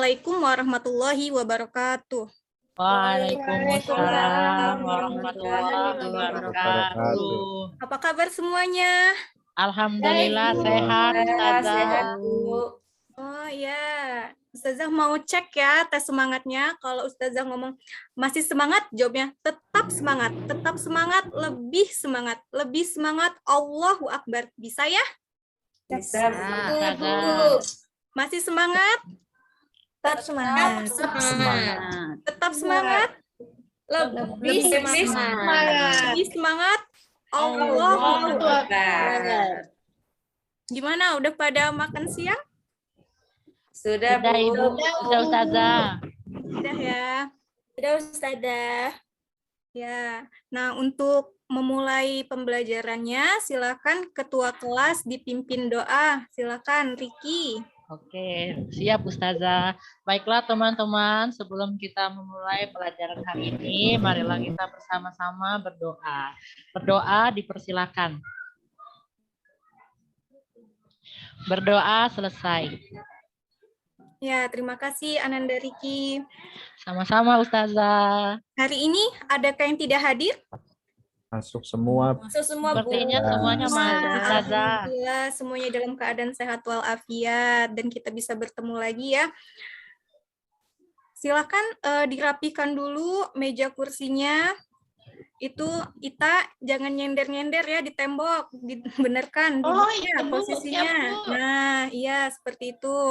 Assalamualaikum warahmatullahi wabarakatuh. Waalaikumsalam warahmatullahi wabarakatuh. Apa kabar semuanya? Alhamdulillah sehat, Ustazah. Oh ya, Ustazah mau cek ya tes semangatnya. Kalau Ustazah ngomong masih semangat, jawabnya tetap semangat, lebih semangat. Allahu Akbar. Bisa ya? Bisa. Masih semangat? Tetap semangat. Tetap semangat? Lebih semangat. Allahu Akbar. Gimana? Udah pada makan siang? Sudah, Bu. Ibu. Sudah, Ustazah. Sudah ya. Sudah, Ustazah. Ya. Nah, untuk memulai pembelajarannya, silakan ketua kelas dipimpin doa. Silakan, Riki. Oke, siap Ustazah. Baiklah teman-teman, sebelum kita memulai pelajaran hari ini, marilah kita bersama-sama berdoa. Berdoa dipersilakan. Berdoa selesai. Ya, terima kasih Ananda Riki. Sama-sama Ustazah. Hari ini adakah yang tidak hadir? Masuk semua. Masuk semua, Bu. Sepertinya semuanya masuk Ustazah. Alhamdulillah, semuanya dalam keadaan sehat walafiat dan kita bisa bertemu lagi ya. Silakan dirapikan dulu meja kursinya. Itu Ita jangan nyender-nyender ya di tembok, dibenarkan duduknya, posisinya. Nah, iya seperti itu.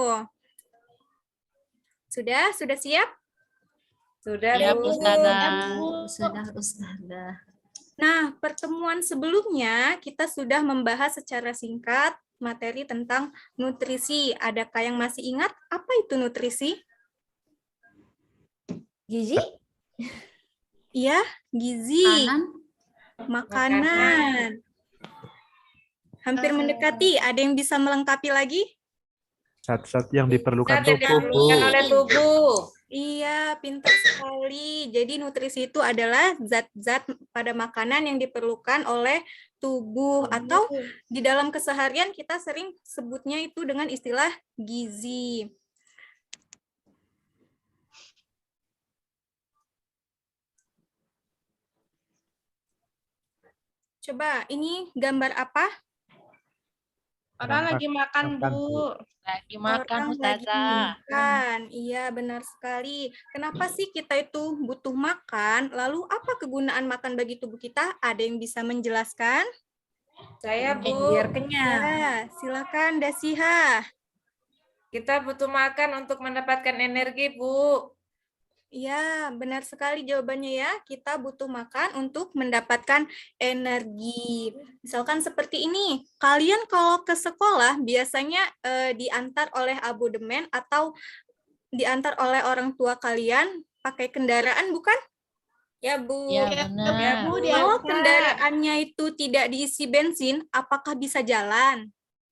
Sudah siap? Sudah, Siap Bu. Ustazah. Sudah, Ustazah. Nah, pertemuan sebelumnya kita sudah membahas secara singkat materi tentang nutrisi. Adakah yang masih ingat apa itu nutrisi? Gizi? Iya, gizi. Makanan. Hampir mendekati. Ada yang bisa melengkapi lagi? Zat-zat yang diperlukan Zat yang tubuh, Bu. diperlukan oleh tubuh. Iya, pintar sekali. Jadi nutrisi itu adalah zat-zat pada makanan yang diperlukan oleh tubuh atau di dalam keseharian kita sering sebutnya itu dengan istilah gizi. Coba, ini gambar apa? Orang lagi makan, Bu. Lagi makan Orang lagi Ustazah. makan. Iya, benar sekali. Kenapa sih kita itu butuh makan? Lalu apa kegunaan makan bagi tubuh kita? Ada yang bisa menjelaskan? Saya, Bu. Biar kenyang. Ya, silakan Dasiha. Kita butuh makan untuk mendapatkan energi, Bu. Iya, benar sekali jawabannya ya. Kita butuh makan untuk mendapatkan energi. Misalkan seperti ini, kalian kalau ke sekolah biasanya diantar oleh abodemen atau diantar oleh orang tua kalian pakai kendaraan, bukan? Ya, Bu. Ya benar. Ya, Bu. Kalau kendaraannya itu tidak diisi bensin, apakah bisa jalan?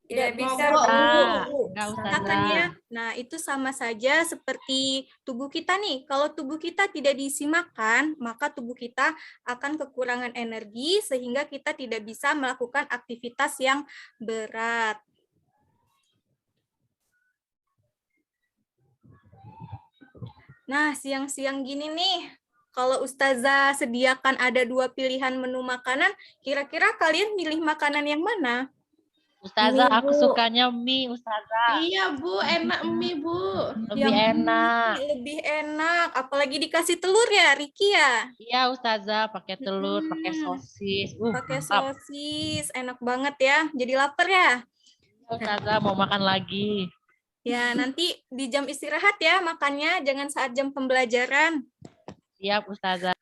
Tidak bisa, Ah, Bu. enggak Kan Ustazah. ya? Nah, itu sama saja seperti tubuh kita nih. Kalau tubuh kita tidak diisi makan, maka tubuh kita akan kekurangan energi sehingga kita tidak bisa melakukan aktivitas yang berat. Nah, siang-siang gini nih, kalau Ustazah sediakan ada 2 pilihan menu makanan, kira-kira kalian milih makanan yang mana? Ustazah, Mie, aku Bu. sukanya mie Ustazah. Iya, Bu. Enak mie, Bu. Lebih enak. Lebih enak, apalagi dikasih telur ya, Riki ya? Iya Ustazah, pakai telur, pakai sosis. Pakai Mantap. sosis, enak banget ya. Jadi lapar ya? Ustazah mau makan lagi. Ya, nanti di jam istirahat ya makannya, jangan saat jam pembelajaran. Siap Ustazah.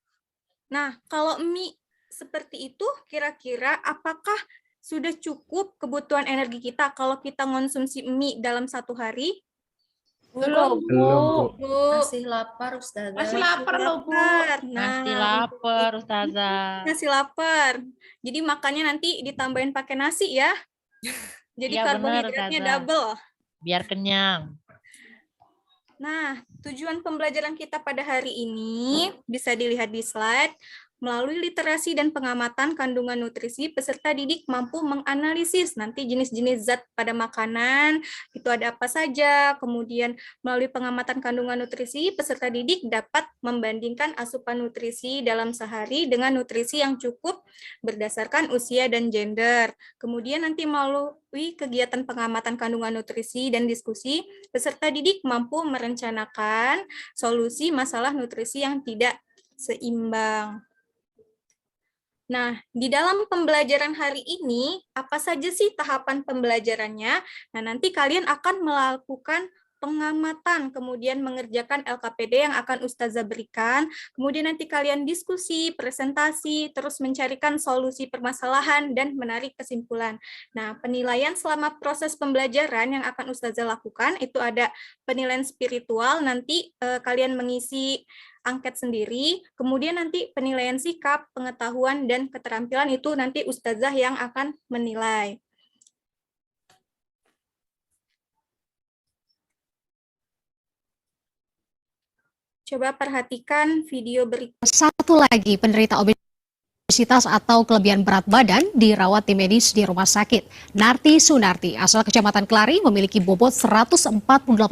Nah, kalau mie seperti itu, kira-kira apakah sudah cukup kebutuhan energi kita kalau kita konsumsi mie dalam 1 hari? Belum, Belum, Bu. Bu, Masih lapar, Ustazah. Masih lapar loh, Bu. lapar. Masih Nah, lapar Ustazah. masih lapar. Jadi makannya nanti ditambahin pakai nasi ya. Jadi Iya, benar, karbohidratnya Ustazah. double. Biar kenyang. Nah, tujuan pembelajaran kita pada hari ini bisa dilihat di slide. Melalui literasi dan pengamatan kandungan nutrisi, peserta didik mampu menganalisis nanti jenis-jenis zat pada makanan, itu ada apa saja. Kemudian melalui pengamatan kandungan nutrisi, peserta didik dapat membandingkan asupan nutrisi dalam sehari dengan nutrisi yang cukup berdasarkan usia dan gender. Kemudian nanti melalui kegiatan pengamatan kandungan nutrisi dan diskusi, peserta didik mampu merencanakan solusi masalah nutrisi yang tidak seimbang. Nah, di dalam pembelajaran hari ini, apa saja sih tahapan pembelajarannya? Nah, nanti kalian akan melakukan pengamatan, kemudian mengerjakan LKPD yang akan Ustazah berikan, kemudian nanti kalian diskusi, presentasi, terus mencarikan solusi permasalahan, dan menarik kesimpulan. Nah, penilaian selama proses pembelajaran yang akan Ustazah lakukan, itu ada penilaian spiritual, nanti kalian mengisi angket sendiri, kemudian nanti penilaian sikap, pengetahuan, dan keterampilan itu nanti Ustazah yang akan menilai. Coba perhatikan video berikut. Satu lagi, penderita obesitas atau kelebihan berat badan dirawat tim medis di rumah sakit. Narti Sunarti, asal Kecamatan Kelari, memiliki bobot 148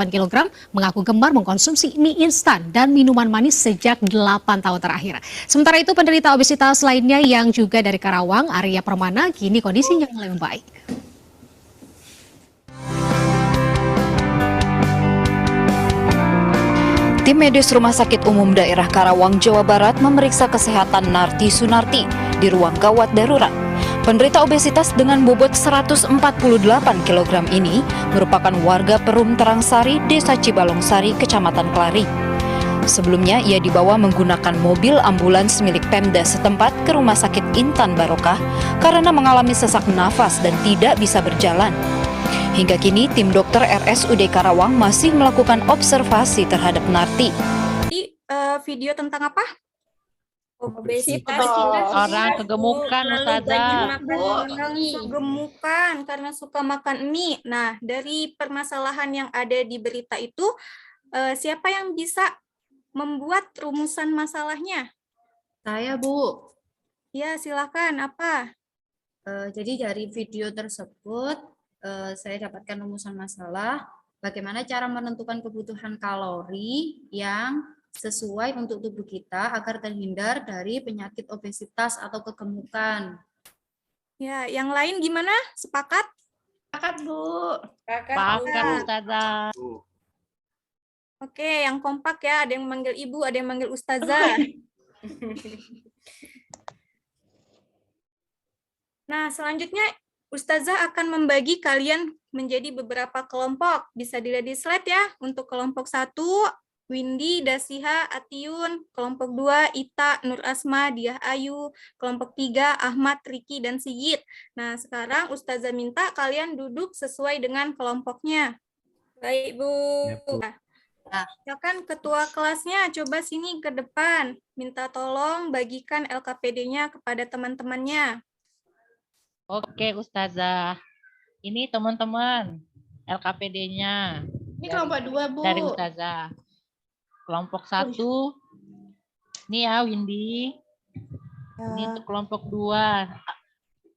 kg, mengaku gemar mengkonsumsi mie instan dan minuman manis sejak 8 tahun terakhir. Sementara itu, penderita obesitas lainnya yang juga dari Karawang, Arya Permana, kini kondisinya mulai membaik. Tim medis Rumah Sakit Umum Daerah Karawang, Jawa Barat memeriksa kesehatan Narti Sunarti di ruang gawat darurat. Penderita obesitas dengan bobot 148 kg ini merupakan warga Perum Terangsari, Desa Cibalongsari, Kecamatan Kelari. Sebelumnya, ia dibawa menggunakan mobil ambulans milik Pemda setempat ke Rumah Sakit Intan Barokah karena mengalami sesak nafas dan tidak bisa berjalan. Hingga kini, tim dokter RSUD Karawang masih melakukan observasi terhadap Narti. Video tentang apa? Obesitas. Orang kegemukan, Ustazah. Orang kegemukan karena suka makan mie. Nah, dari permasalahan yang ada di berita itu, siapa yang bisa membuat rumusan masalahnya? Saya, Bu. Ya, silakan. Apa? Jadi dari video tersebut, saya dapatkan rumusan masalah bagaimana cara menentukan kebutuhan kalori yang sesuai untuk tubuh kita agar terhindar dari penyakit obesitas atau kegemukan. Ya, yang lain gimana? Sepakat? Sepakat, Bu. Pakat, Ustazah. Oke, yang kompak ya. Ada yang manggil ibu, ada yang manggil Ustazah. Nah, selanjutnya Ustazah akan membagi kalian menjadi beberapa kelompok. Bisa dilihat di slide ya. Untuk kelompok 1, Windy, Dasiha, Atiun. Kelompok 2, Ita, Nur Asma, Diah Ayu. Kelompok 3, Ahmad, Riki, dan Sigit. Nah, sekarang Ustazah minta kalian duduk sesuai dengan kelompoknya. Baik, Bu. Ya, Bu. Nah, silakan ketua kelasnya coba sini ke depan. Minta tolong bagikan LKPD-nya kepada teman-temannya. Oke, Ustazah. Ini teman-teman, LKPD-nya Ini kelompok 2, Bu. dari Ustazah. Kelompok 1, ini ya Windy. Ini untuk kelompok 2.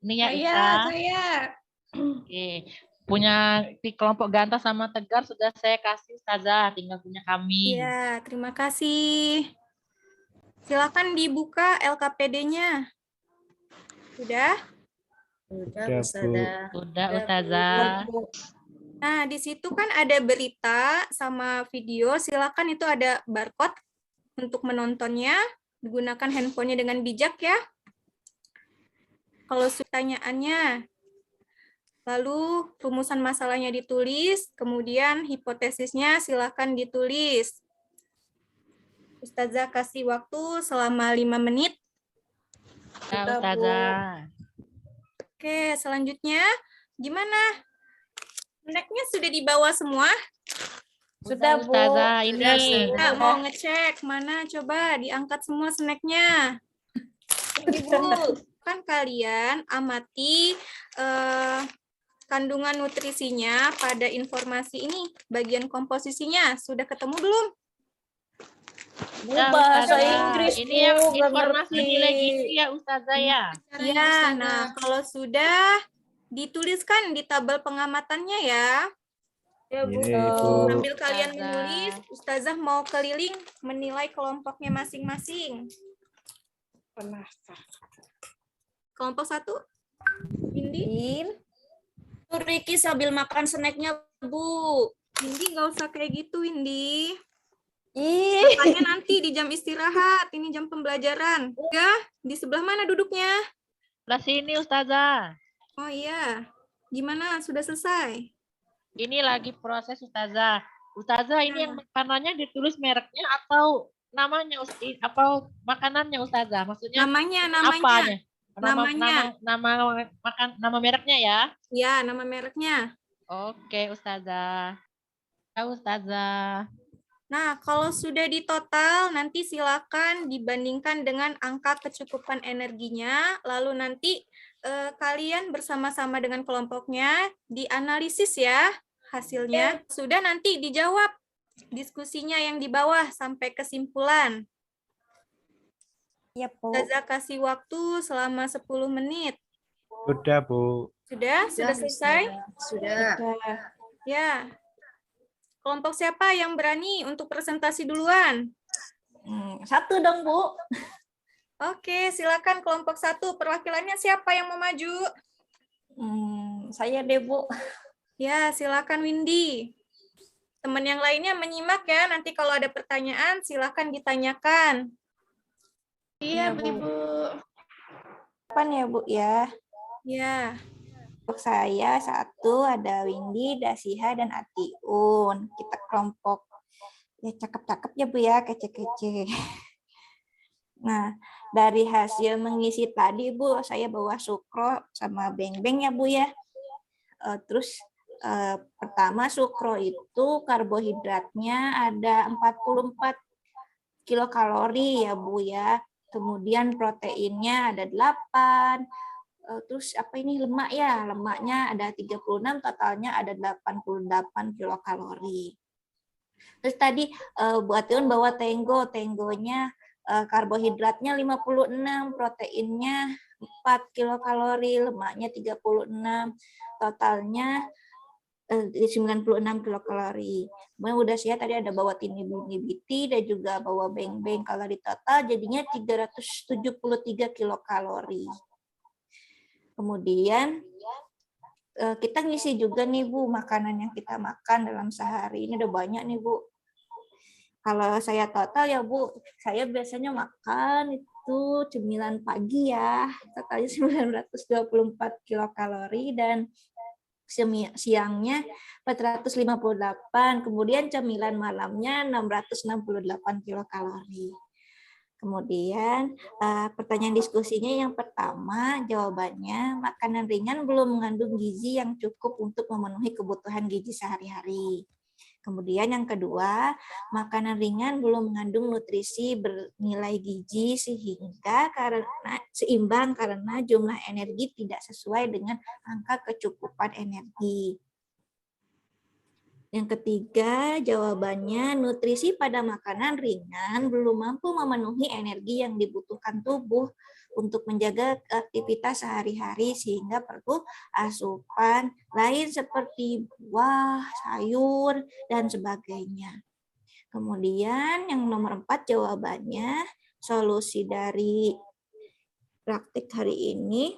Ini ya Ita. Saya. Oke. Punya di kelompok Ganta sama Tegar sudah saya kasih Ustazah, tinggal punya kami. Iya, terima kasih. Silakan dibuka LKPD-nya. Sudah? Udah, Ya, Bu. Ustazah. Sudah Ustazah. Nah, di situ kan ada berita sama video. Silakan itu ada barcode untuk menontonnya. Gunakan handphonenya dengan bijak ya. Kalau pertanyaannya, lalu rumusan masalahnya ditulis, kemudian hipotesisnya silakan ditulis. Ustazah kasih waktu selama 5 menit. Ya, Ustazah. Oke, selanjutnya gimana? Snacknya sudah dibawa semua? Sudah, Bu. Ustazah, ini. Kita mau ngecek mana, coba diangkat semua snacknya. Ibu, kan kalian amati kandungan nutrisinya pada informasi ini, bagian komposisinya. Sudah ketemu belum? Bu, Nah, bahasa Ustazah, Inggris, ini yang Bu, nggak informasi ngerti. nilai gizi ya Ustazah ya. Ya, nah kalau sudah dituliskan di tabel pengamatannya ya. Ya, Bu. Iya, Ibu. Sambil kalian Ustazah. menulis, Ustazah mau keliling menilai kelompoknya masing-masing. Kelompok 1, Windy. Riki sambil makan snacknya, Bu. Windy nggak usah kayak gitu, Windy. Ih, Makanya nanti di jam istirahat, ini jam pembelajaran. Ya, di sebelah mana duduknya? Sebelah sini Ustazah. Oh iya, gimana? Sudah selesai? Ini lagi proses Ustazah. Ustazah ini yang makanannya ditulis mereknya atau namanya apa makanannya Ustazah? Maksudnya Namanya. apanya? Namanya. Nama mereknya ya. Ya, nama mereknya. Oke, Ustazah. Tahu Ustazah. Nah, kalau sudah ditotal, nanti silakan dibandingkan dengan angka kecukupan energinya, lalu nanti kalian bersama-sama dengan kelompoknya dianalisis ya hasilnya. Sudah nanti dijawab diskusinya yang di bawah sampai kesimpulan. ya, Bu. Ustazah kasih waktu selama 10 menit. Sudah, Bu. Sudah selesai? Sudah. Ya. Kelompok siapa yang berani untuk presentasi duluan? Satu dong, Bu. Oke, silakan kelompok 1. Perwakilannya siapa yang mau maju? Saya deh, Bu. Ya, silakan Windy. Teman yang lainnya menyimak ya. Nanti kalau ada pertanyaan, silakan ditanyakan. Iya, Bu. Kapan ya, Bu, ya? Ya, Untuk saya satu ada Windy, Dasiha, dan Atiun. Kita kelompok ya cakep-cakep ya, Bu, ya, kece-kece. Nah, dari hasil mengisi tadi, Bu, saya bawa sukro sama beng-beng ya, Bu, ya. Terus pertama sukro itu karbohidratnya ada 44 kilokalori ya, Bu, ya. Kemudian proteinnya ada 8. Terus apa ini lemak ya? Lemaknya ada 36, totalnya ada 88 kilokalori. Terus tadi Bu Atiun bawa tenggonya karbohidratnya 56, proteinnya 4 kilokalori, lemaknya 36, totalnya 96 kilokalori. Kemudian udah saya tadi ada bawa tinibiti dan juga bawa beng-beng. Kalau di total jadinya 373 kilokalori. Kemudian kita ngisi juga nih, Bu, makanan yang kita makan dalam sehari. Ini udah banyak nih, Bu. Kalau saya total ya, Bu, saya biasanya makan itu cemilan pagi ya. Totalnya 924 kilokalori dan siangnya 458. Kemudian cemilan malamnya 668 kilokalori. Kemudian pertanyaan diskusinya yang pertama, jawabannya makanan ringan belum mengandung gizi yang cukup untuk memenuhi kebutuhan gizi sehari-hari. Kemudian yang kedua, makanan ringan belum mengandung nutrisi bernilai gizi seimbang karena jumlah energi tidak sesuai dengan angka kecukupan energi. Yang ketiga, jawabannya nutrisi pada makanan ringan belum mampu memenuhi energi yang dibutuhkan tubuh untuk menjaga aktivitas sehari-hari sehingga perlu asupan lain seperti buah, sayur, dan sebagainya. Kemudian yang nomor 4 jawabannya solusi dari praktik hari ini.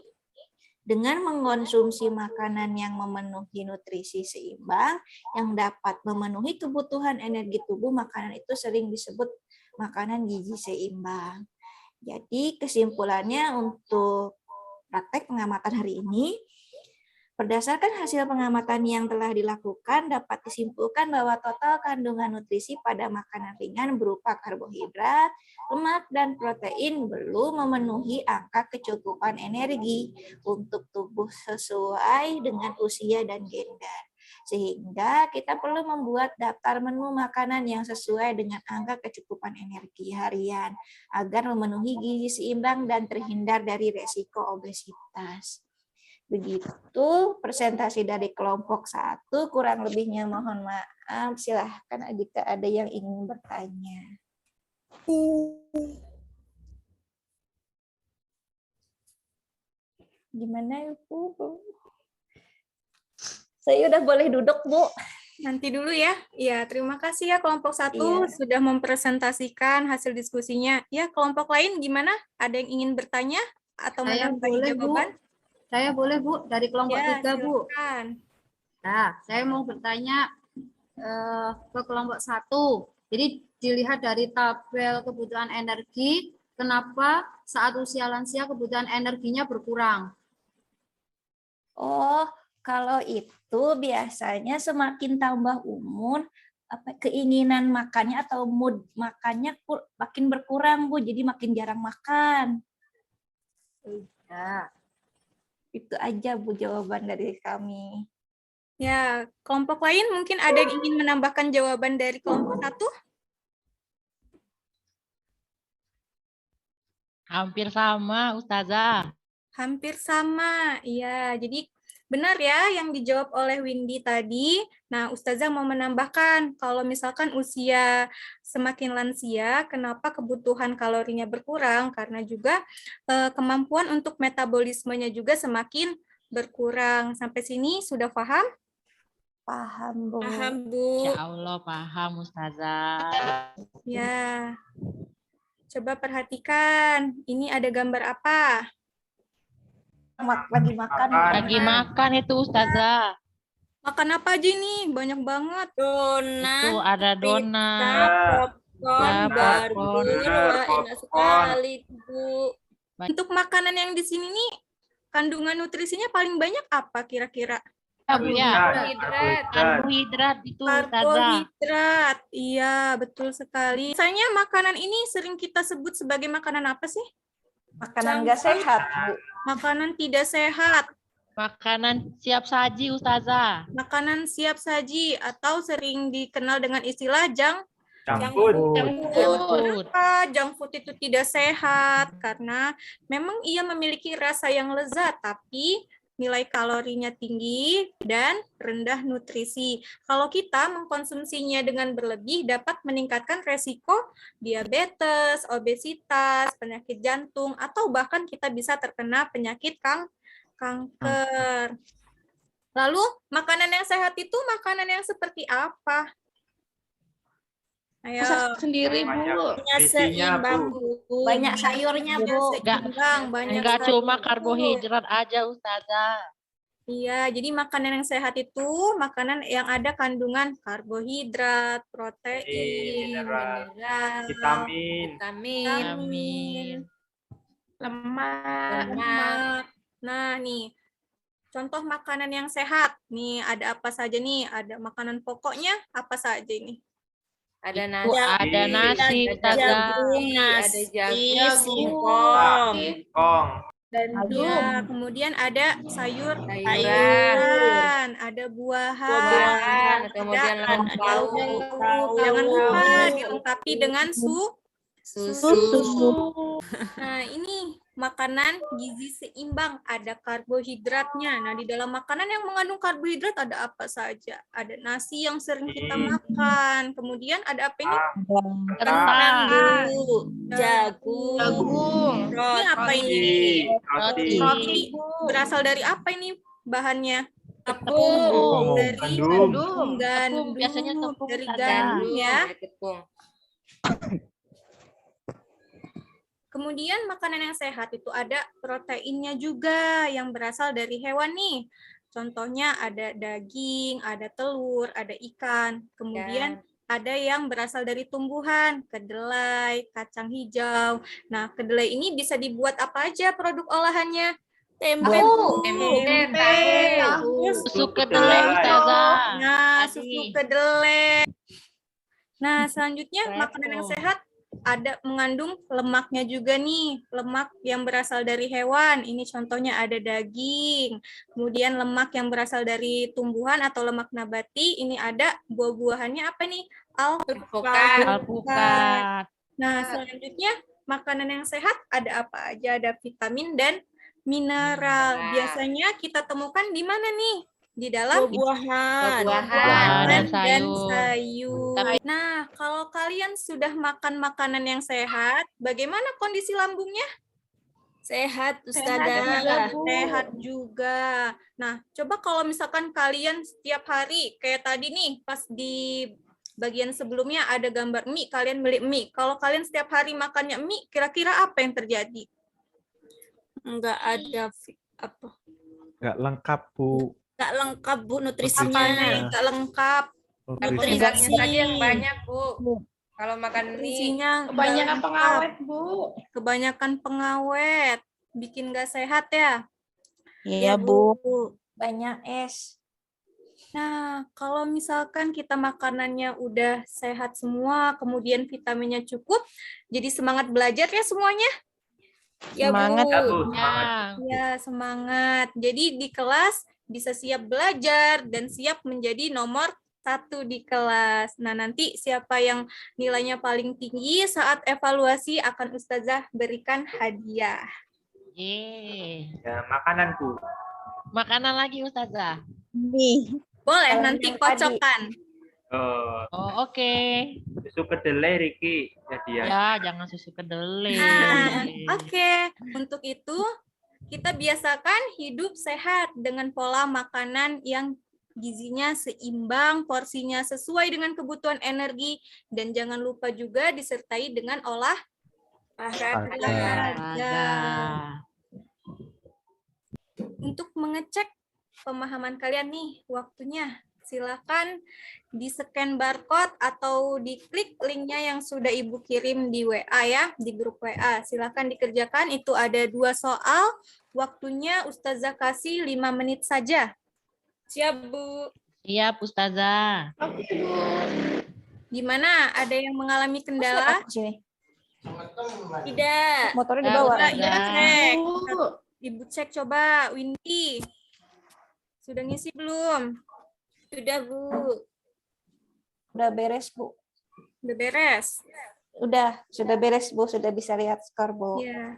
Dengan mengkonsumsi makanan yang memenuhi nutrisi seimbang, yang dapat memenuhi kebutuhan energi tubuh, makanan itu sering disebut makanan gizi seimbang. Jadi kesimpulannya untuk praktek pengamatan hari ini, berdasarkan hasil pengamatan yang telah dilakukan, dapat disimpulkan bahwa total kandungan nutrisi pada makanan ringan berupa karbohidrat, lemak, dan protein belum memenuhi angka kecukupan energi untuk tubuh sesuai dengan usia dan gender. Sehingga kita perlu membuat daftar menu makanan yang sesuai dengan angka kecukupan energi harian agar memenuhi gizi seimbang dan terhindar dari resiko obesitas. Begitu presentasi dari kelompok 1, kurang lebihnya mohon maaf. Silahkan jika ada yang ingin bertanya. Gimana Ibu? Saya udah boleh duduk, Bu. Nanti dulu ya. Ya, terima kasih ya kelompok 1 Iya. sudah mempresentasikan hasil diskusinya. Ya, kelompok lain gimana? Ada yang ingin bertanya atau Saya menambahi boleh, Bu. jawaban? Saya boleh, Bu, dari kelompok Ya, 3, Bu. silakan. Nah, saya mau bertanya ke kelompok 1. Jadi dilihat dari tabel kebutuhan energi, kenapa saat usia lansia kebutuhan energinya berkurang? Oh, kalau itu biasanya semakin tambah umur, keinginan makannya atau mood makannya makin berkurang, Bu. Jadi makin jarang makan. Ya, Itu aja, Bu, jawaban dari kami. Ya, kelompok lain mungkin ada yang ingin menambahkan jawaban dari kelompok 1? Hampir sama, Ustazah. Hampir sama, iya. Jadi benar ya yang dijawab oleh Windy tadi. Nah, Ustazah mau menambahkan kalau misalkan usia semakin lansia, kenapa kebutuhan kalorinya berkurang? Karena juga kemampuan untuk metabolismenya juga semakin berkurang. Sampai sini sudah paham? Paham, Bu. Paham, Bu. Insya Allah paham, Ustazah. Ya. Coba perhatikan, ini ada gambar apa? Lagi makan. Lagi makan itu, Ustazah. Makan apa aja nih? Banyak banget. Itu ada donat. Popcorn, Ya, burger, popcorn. wah enak sekali, Bu. Untuk makanan yang di sini nih, kandungan nutrisinya paling banyak apa kira-kira? Karbohidrat itu, Ustazah. Karbohidrat, iya betul sekali. Misalnya makanan ini sering kita sebut sebagai makanan apa sih? Makanan nggak sehat, Bu. Makanan tidak sehat. Makanan siap saji, Ustazah. Makanan siap saji atau sering dikenal dengan istilah junk Food. Kenapa junk food itu tidak sehat? Karena memang ia memiliki rasa yang lezat, tapi nilai kalorinya tinggi dan rendah nutrisi. Kalau kita mengkonsumsinya dengan berlebih dapat meningkatkan resiko diabetes, obesitas, penyakit jantung, atau bahkan kita bisa terkena penyakit kanker. Lalu makanan yang sehat itu makanan yang seperti apa? Ayo. Sendiri, Bu. Banyak seimbang, Bu. Banyak sayurnya, Bu. Seimbang, banyak Enggak sayur, cuma Bu. karbohidrat aja, Ustazah. Iya, jadi makanan yang sehat itu makanan yang ada kandungan karbohidrat, protein, mineral, vitamin, lemak. Nah, nih contoh makanan yang sehat. Nih ada apa saja nih? Ada makanan pokoknya apa saja ini? Ada Itu ada nasi, Ustazah. ada jagung, singkong, Ya, kemudian ada sayuran, ada buahan, kemudian ada lauk pauk, Jangan lupa dilengkapi dengan susu. Nah, ini makanan gizi seimbang, ada karbohidratnya. Nah, di dalam makanan yang mengandung karbohidrat ada apa saja? Ada nasi yang sering kita makan. Kemudian ada apa ini? Kentang, Jagung, Ini apa ini? roti, Roti. Berasal dari apa ini bahannya? tepung, Dari Tepung, gandum. biasanya tepung, Dari Ustazah. gandum ya. tepung. Kemudian makanan yang sehat itu ada proteinnya juga yang berasal dari hewan nih. Contohnya ada daging, ada telur, ada ikan. Kemudian ada yang berasal dari tumbuhan, kedelai, kacang hijau. Nah, kedelai ini bisa dibuat apa aja produk olahannya? Tempe, Susu kedelai, Ustazah. Nah, Tadi. susu kedelai. Nah, selanjutnya makanan yang sehat ada mengandung lemaknya juga nih, lemak yang berasal dari hewan. Ini contohnya ada daging. Kemudian lemak yang berasal dari tumbuhan atau lemak nabati. Ini ada buah-buahannya apa nih? Alpukat. Nah, selanjutnya makanan yang sehat ada apa aja? Ada vitamin dan mineral. Biasanya kita temukan di mana nih? di dalam Buah-buahan. Buah dan dan sayur. sayur. Nah, kalau kalian sudah makan makanan yang sehat, bagaimana kondisi lambungnya? Sehat, Sehat Ustazah. juga, sehat juga. Nah, coba kalau misalkan kalian setiap hari, kayak tadi nih, pas di bagian sebelumnya ada gambar mie, kalian beli mie. Kalau kalian setiap hari makannya mie, kira-kira apa yang terjadi? Enggak ada apa? Nggak lengkap, Bu. Enggak lengkap, Bu, Apanya nutrisinya. yang nggak lengkap? Nutrisinya Nutrisinya tadi yang banyak, Bu. Kalau makan mie, Nutrisinya kebanyakan pengawet, Bu. Kebanyakan pengawet, bikin nggak sehat ya. Iya, Bu. Banyak es. Nah, kalau misalkan kita makanannya udah sehat semua, kemudian vitaminnya cukup, jadi semangat belajar ya semuanya? Ya, semangat, Bu. Ya. Ya, semangat. Jadi di kelas bisa siap belajar dan siap menjadi nomor 1 di kelas. Nah, nanti siapa yang nilainya paling tinggi saat evaluasi akan Ustazah berikan hadiah. Yeay. Ya, makanan, Bu. Makanan lagi Ustazah. Nih. Boleh Kalau nanti yang kocokan. Oh, oke. Susu kedelai, Riki. Jadi Ya, jangan susu kedelai. Nah, oke. Untuk itu, kita biasakan hidup sehat dengan pola makanan yang gizinya seimbang, porsinya sesuai dengan kebutuhan energi, dan jangan lupa juga disertai dengan olahraga. Olahraga. Untuk mengecek pemahaman kalian nih, waktunya. Silakan di-scan barcode atau diklik linknya yang sudah Ibu kirim di WA ya, di grup WA. Silakan dikerjakan, itu ada 2 soal. Waktunya Ustazah kasih 5 menit saja. Siap, Bu. Siap Ustazah. Gimana? Ada yang mengalami kendala? Tidak. Motornya Ya, dibawa. Coba Ustazah. Ibu cek. Ibu cek coba, Windy. Sudah ngisi belum? Sudah, Bu. Udah beres, Bu. Udah beres? Sudah beres, Bu. Sudah bisa lihat skor, Bu. Ya.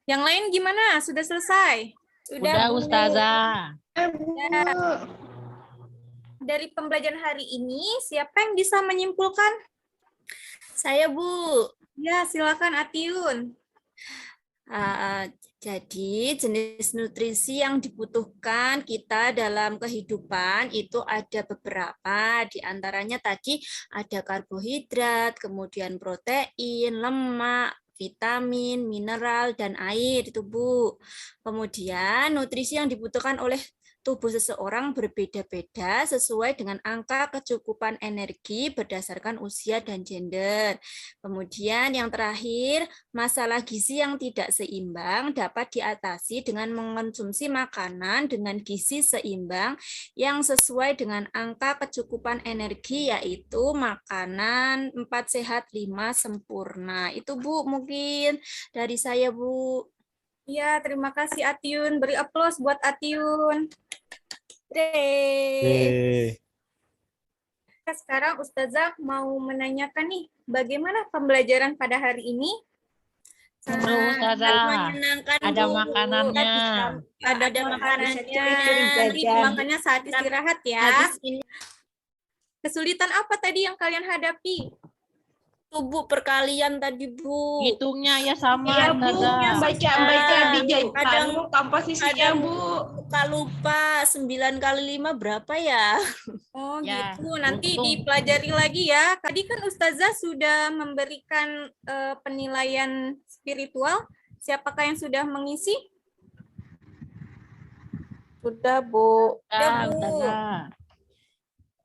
Yang lain gimana? Sudah selesai? Udah Bu. Ustazah. Ya. Dari pembelajaran hari ini, siapa yang bisa menyimpulkan? Saya, Bu. Ya, silakan Atiun. Jadi jenis nutrisi yang dibutuhkan kita dalam kehidupan itu ada beberapa. Di antaranya tadi ada karbohidrat, kemudian protein, lemak, vitamin, mineral, dan air itu Bu. Kemudian nutrisi yang dibutuhkan oleh tubuh seseorang berbeda-beda sesuai dengan angka kecukupan energi berdasarkan usia dan gender. Kemudian yang terakhir, masalah gizi yang tidak seimbang dapat diatasi dengan mengonsumsi makanan dengan gizi seimbang yang sesuai dengan angka kecukupan energi, yaitu makanan 4 sehat 5 sempurna. Itu Bu mungkin dari saya Bu. Ya, terima kasih Atiun. Beri aplaus buat Atiun. Sekarang Ustazah mau menanyakan nih, bagaimana pembelajaran pada hari ini? Seru Ustazah. Menyenangkan, Ada Bu. makanannya. Ada makanannya. Nanti makannya saat istirahat ya. Habis ini Kesulitan apa tadi yang kalian hadapi? Bu perkalian tadi Bu. Hitungnya ya sama Iya, Bu. Ustazah. Baca di Kadang komposisinya Bu. Lupa 9 kali 5 berapa ya? Oh Ya, gitu, nanti untung. dipelajari lagi ya. Tadi kan Ustazah sudah memberikan penilaian spiritual. Siapakah yang sudah mengisi? Sudah, Bu. Ya, Bu. Ustazah.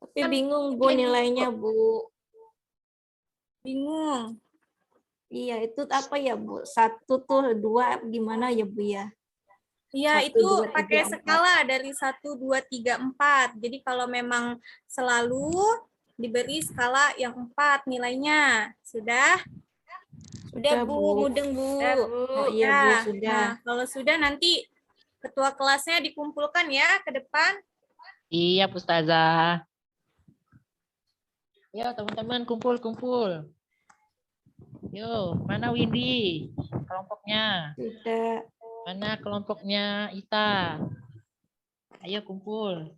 Tapi bingung, Bu, nilainya, Bu. Bingung. Iya, itu apa ya, Bu? 1 tuh 2 gimana ya, Bu ya? Iya, 1, itu 2, 3, pakai 4. skala dari 1, 2, 3, 4. Jadi kalau memang selalu diberi skala yang 4 nilainya. Sudah? Sudah Bu, Bu. mudeng Bu. Sudah, Bu. Oh, iya, Bu, Ya. sudah. Nah, kalau sudah nanti ketua kelasnya dikumpulkan ya ke depan. Iya Ustazah. Yo teman-teman kumpul. Yo, mana Windy? Kelompoknya. Sudah. Mana kelompoknya Ita? Ayo kumpul.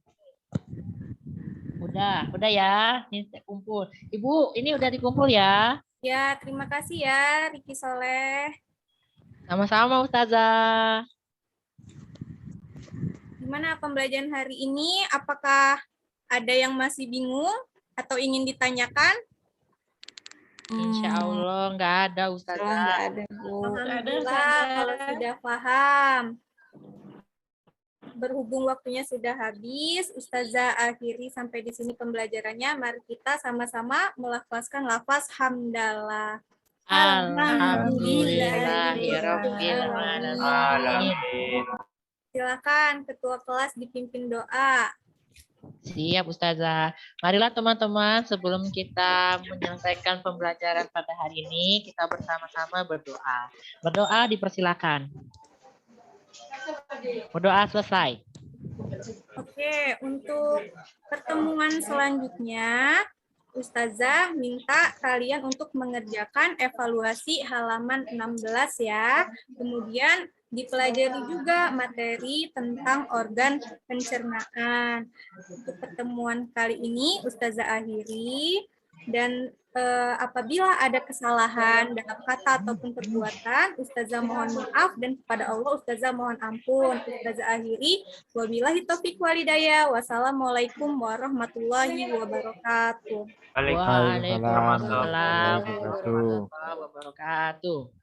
Udah ya. Ini kumpul. Ibu, ini udah dikumpul ya. Ya, terima kasih ya Riki Soleh. Sama-sama Ustazah. Gimana pembelajaran hari ini? Apakah ada yang masih bingung atau ingin ditanyakan? Insya Allah nggak ada Ustazah. Nggak ada, Bu. Alhamdulillah kalau sudah paham. Berhubung waktunya sudah habis, Ustazah akhiri sampai di sini pembelajarannya. Mari kita sama-sama melafazkan lafaz hamdalah. Alhamdulillahirrahmanirrahim. Silakan Ketua kelas dipimpin doa. Siap Ustazah. Marilah teman-teman sebelum kita menyelesaikan pembelajaran pada hari ini, kita bersama-sama berdoa. Berdoa dipersilakan. Berdoa selesai. Oke, untuk pertemuan selanjutnya, Ustazah minta kalian untuk mengerjakan evaluasi halaman 16 ya. Kemudian dipelajari juga materi tentang organ pencernaan. Untuk pertemuan kali ini Ustazah akhiri, dan apabila ada kesalahan dalam kata ataupun perbuatan, Ustazah mohon maaf, dan kepada Allah Ustazah mohon ampun. Ustazah akhiri, wabillahi taufiq walhidayah. Wassalamualaikum warahmatullahi wabarakatuh. Waalaikumsalam warahmatullahi wabarakatuh.